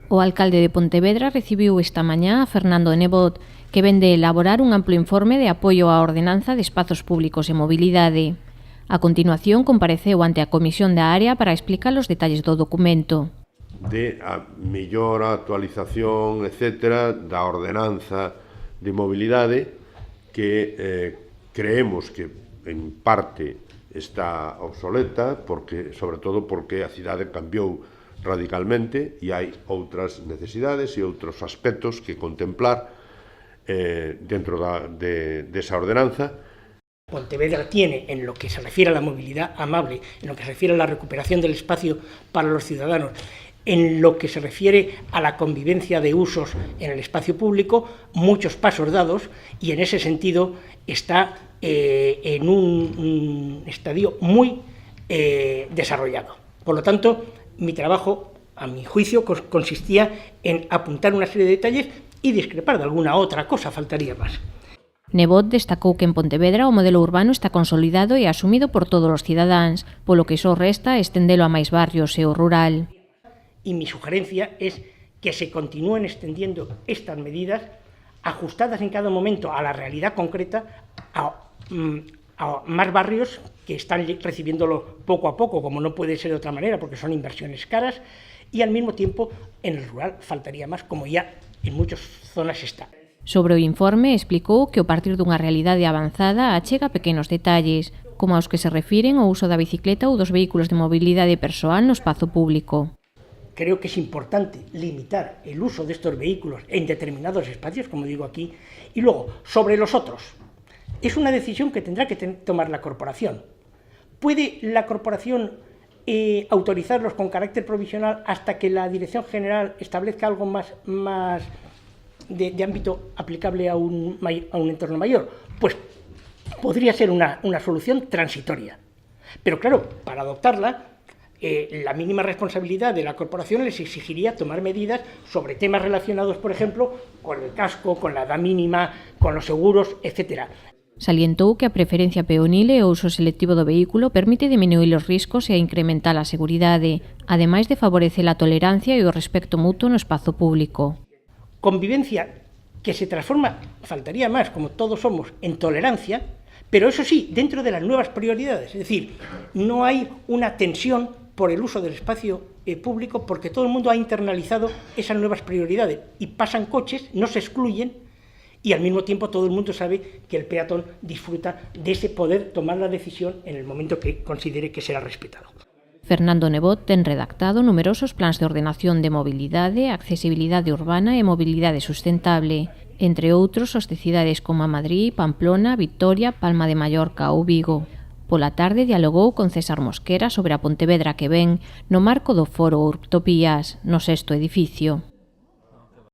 O alcalde de Pontevedra recibiu esta mañá a Fernando Nebot, que ven de elaborar un amplo informe de apoio á ordenanza de espazos públicos e mobilidade. A continuación, compareceu ante a comisión da área para explicar os detalles do documento. De a mellor actualización, etcétera, da ordenanza de mobilidade que creemos que en parte está obsoleta, sobre todo porque a cidade cambiou radicalmente e hai outras necesidades e outros aspectos que contemplar dentro desa ordenanza. Pontevedra tiene, en lo que se refiere a la movilidad amable, en lo que se refiere a la recuperación del espacio para los ciudadanos, en lo que se refiere a la convivencia de usos en el espacio público, muchos pasos dados, y en ese sentido está en un estadio muy desarrollado. Por lo tanto, mi trabajo, a mi juicio, consistía en apuntar una serie de detalles y discrepar de alguna otra cosa, faltaría más. Nebot destacou que en Pontevedra o modelo urbano está consolidado e asumido por todos os cidadáns, polo que só resta estendelo a máis barrios e o rural. Y mi sugerencia es que se continúen extendiendo estas medidas ajustadas en cada momento a la realidad concreta a más barrios que están recibiéndolo poco a poco, como no puede ser de otra manera, porque son inversiones caras, y al mismo tiempo en el rural faltaría más, como ya en muchas zonas está. Sobre o informe, explicou que, a partir dunha realidade avanzada, achega pequenos detalles, como aos que se refiren ao uso da bicicleta ou dos vehículos de mobilidade persoal no espazo público. Creo que es importante limitar el uso de estos vehículos en determinados espacios, como digo aquí, y luego, sobre los otros, es una decisión que tendrá que tomar la corporación. ¿Puede la corporación autorizarlos con carácter provisional hasta que la Dirección General establezca algo más de ámbito aplicable a un entorno mayor? Pues podría ser una solución transitoria. Pero claro, para adoptarla, la mínima responsabilidad de la corporación les exigiría tomar medidas sobre temas relacionados, por ejemplo, con el casco, con la edad mínima, con los seguros, etcétera. Salientou que a preferencia peonil e o uso selectivo do vehículo permite diminuir os riscos e incrementar a seguridade, ademais de favorecer a tolerancia e o respecto mutuo no espazo público. Convivencia que se transforma, faltaría más, como todos somos, en tolerancia, pero eso sí, dentro de las nuevas prioridades. Es decir, no hay una tensión por el uso del espacio público porque todo el mundo ha internalizado esas nuevas prioridades y pasan coches, no se excluyen, y al mismo tiempo todo el mundo sabe que el peatón disfruta de ese poder tomar la decisión en el momento que considere que será respetado. Fernando Nebot ten redactado numerosos plans de ordenación de mobilidade, accesibilidade urbana e mobilidade sustentable, entre outros os de cidades como Madrid, Pamplona, Vitoria, Palma de Mallorca ou Vigo. Pola tarde dialogou con César Mosquera sobre a Pontevedra que ven no marco do foro Utopías, no 6º edificio.